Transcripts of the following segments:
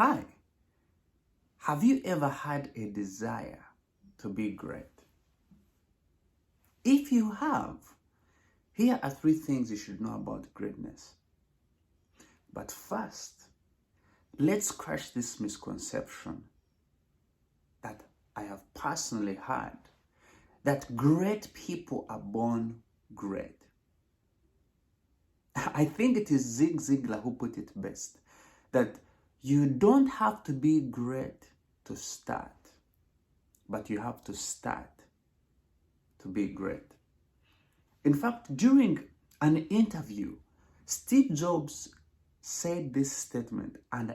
Hi, have you ever had a desire to be great? If you have, here are 3 things you should know about greatness. But first, let's crush this misconception that I have personally had, that great people are born great. I think it is Zig Ziglar who put it best, that you don't have to be great to start, but you have to start to be great. In fact, during an interview, Steve Jobs said this statement, and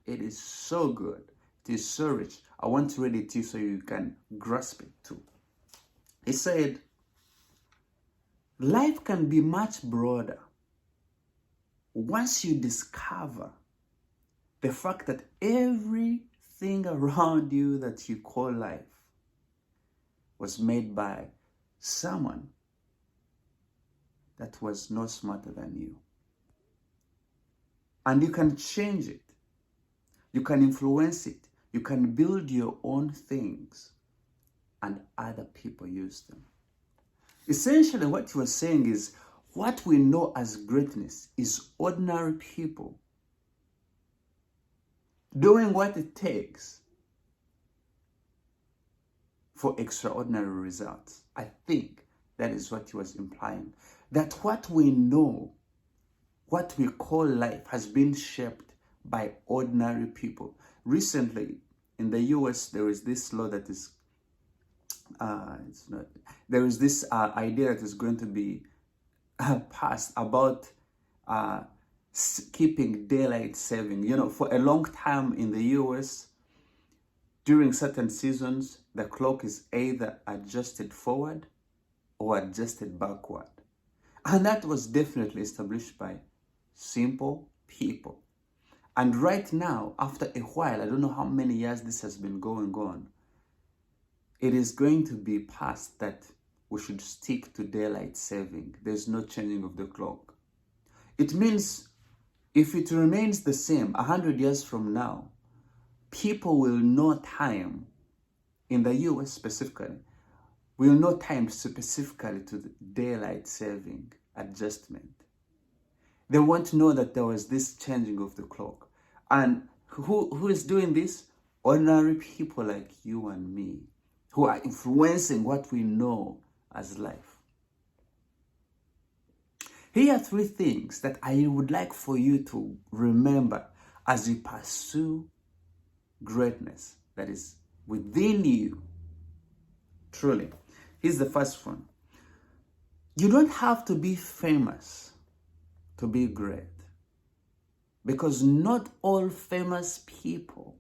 it is so good. It is so rich. I want to read it to you so you can grasp it too. He said, life can be much broader once you discover the fact that everything around you that you call life was made by someone that was no smarter than you. And you can change it. You can influence it. You can build your own things and other people use them. Essentially, what he was saying is, what we know as greatness is ordinary people doing what it takes for extraordinary results. I think that is what he was implying. That what we know, what we call life, has been shaped by ordinary people. Recently, in the US, there is this law that is, there is this idea that is going to be passed about keeping daylight saving. You know, for a long time in the US, during certain seasons, the clock is either adjusted forward or adjusted backward. And that was definitely established by simple people. And right now, after a while, I don't know how many years this has been going on, it is going to be passed that we should stick to daylight saving. There's no changing of the clock. It means if it remains the same 100 years from now, people will know time, in the US specifically, will know time specifically to the daylight saving adjustment. They won't know that there was this changing of the clock. And who is doing this? Ordinary people like you and me, who are influencing what we know as life. Here are 3 things that I would like for you to remember as you pursue greatness that is within you. Truly. Here's the first one. You don't have to be famous to be great, because not all famous people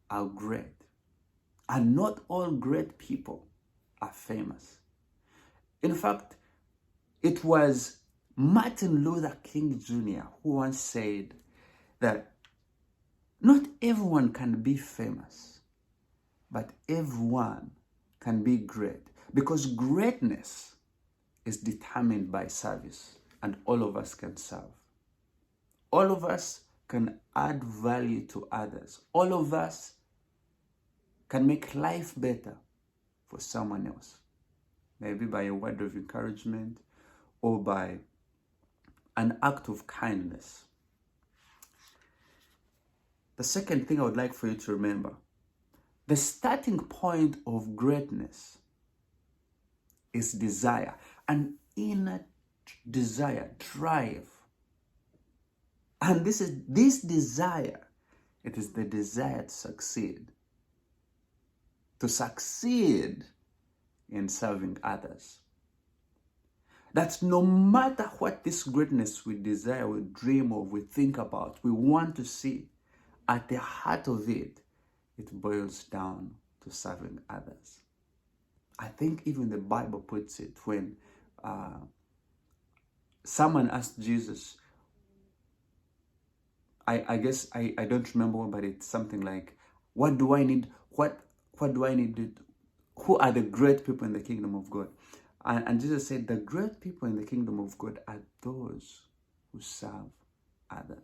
are great, and not all great people are famous. In fact, it was Martin Luther King Jr. who once said that not everyone can be famous, but everyone can be great, because greatness is determined by service, and all of us can serve. All of us can add value to others. All of us can make life better for someone else. Maybe by a word of encouragement or by an act of kindness. The second thing I would like for you to remember, the starting point of greatness is desire, an inner desire, drive. And this desire, it is the desire to succeed. To succeed in serving others. That no matter what this greatness we desire, we dream of, we think about, we want to see, at the heart of it, it boils down to serving others. I think even the Bible puts it when someone asked Jesus, I guess I don't remember, but it's something like, what do I need? What do I need to? Who are the great people in the kingdom of God? And Jesus said, the great people in the kingdom of God are those who serve others.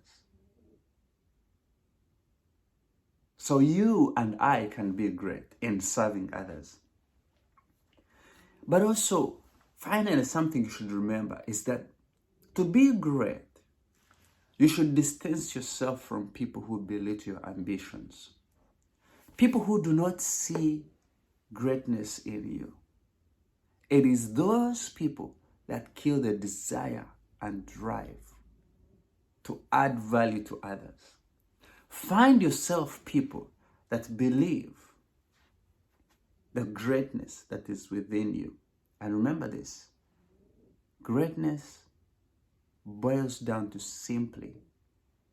So you and I can be great in serving others. But also, finally, something you should remember is that to be great, you should distance yourself from people who belittle your ambitions. People who do not see greatness in you. It is those people that kill the desire and drive to add value to others. Find yourself people that believe the greatness that is within you. And remember this, greatness boils down to simply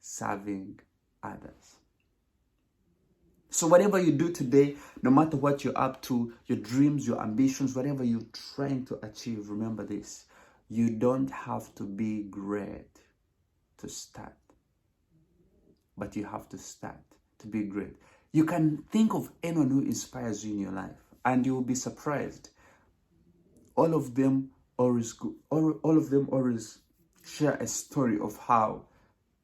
serving others. So whatever you do today, no matter what you're up to, your dreams, your ambitions, whatever you're trying to achieve, remember this. You don't have to be great to start. But you have to start to be great. You can think of anyone who inspires you in your life, and you will be surprised. All of them always share a story of how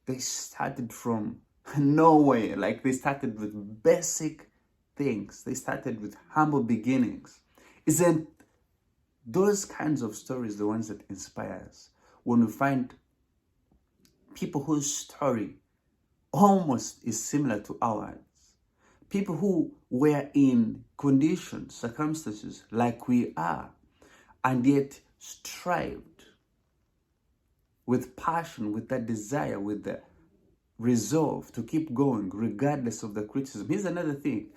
they started from nowhere. Like they started with basic things. They started with humble beginnings. Isn't those kinds of stories the ones that inspire us? When we find people whose story almost is similar to ours. People who were in conditions, circumstances like we are, and yet strived with passion, with that desire, with the resolve to keep going regardless of the criticism. Here's another thing.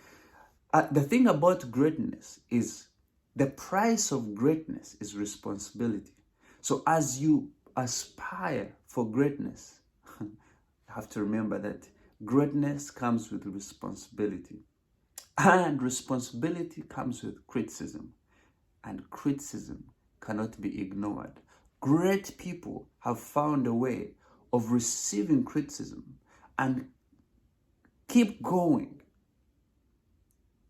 The thing about greatness is the price of greatness is responsibility. So as you aspire for greatness, you have to remember that greatness comes with responsibility. And responsibility comes with criticism. And criticism cannot be ignored. Great people have found a way of receiving criticism and keep going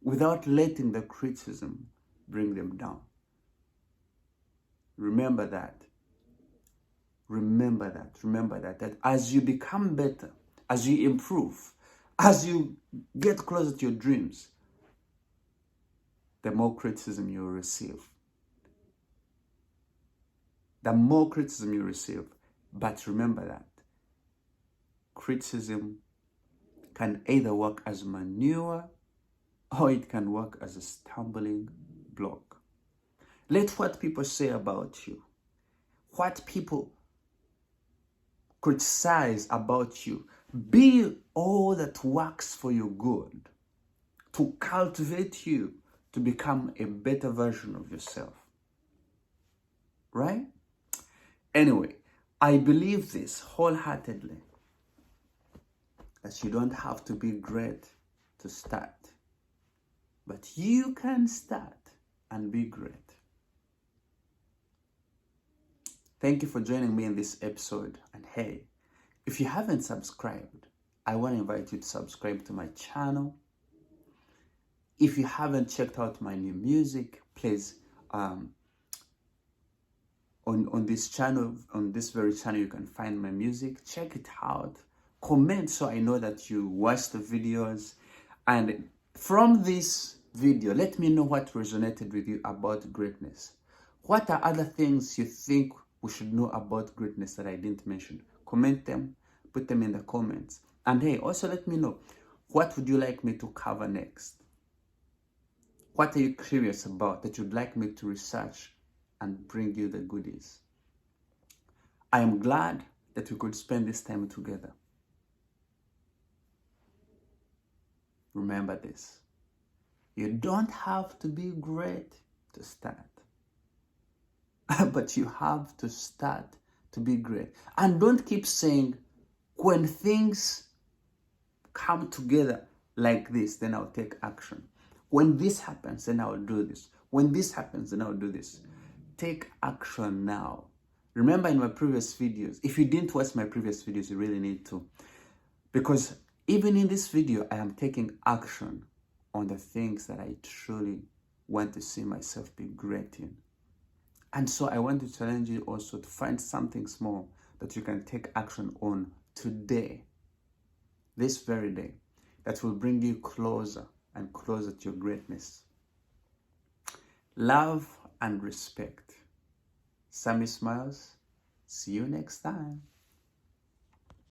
without letting the criticism bring them down. Remember that. Remember that as you become better, as you improve, as you get closer to your dreams, the more criticism you will receive. The more criticism you receive. But remember that criticism can either work as manure or it can work as a stumbling block. Let what people say about you, what people criticize about you, be all that works for your good, to cultivate you to become a better version of yourself. Right? Anyway, I believe this wholeheartedly, that you don't have to be great to start, but you can start and be great. Thank you for joining me in this episode. And hey, if you haven't subscribed, I want to invite you to subscribe to my channel. If you haven't checked out my new music, please, on this channel, on this very channel, you can find my music. Check it out. Comment so I know that you watched the videos. And from this video, let me know what resonated with you about greatness. What are other things you think we should know about greatness that I didn't mention? Comment them, put them in the comments. And hey, also let me know, what would you like me to cover next? What are you curious about that you'd like me to research and bring you the goodies? I am glad that we could spend this time together. Remember this. You don't have to be great to start. But you have to start to be great. And don't keep saying, when things come together like this, then I'll take action. When this happens, then I'll do this. When this happens, then I'll do this. Take action now. Remember in my previous videos, if you didn't watch my previous videos, you really need to. Because even in this video, I am taking action on the things that I truly want to see myself be great in. And so I want to challenge you also to find something small that you can take action on today, this very day. that will bring you closer and closer to your greatness. Love and respect. Sammy smiles. See you next time.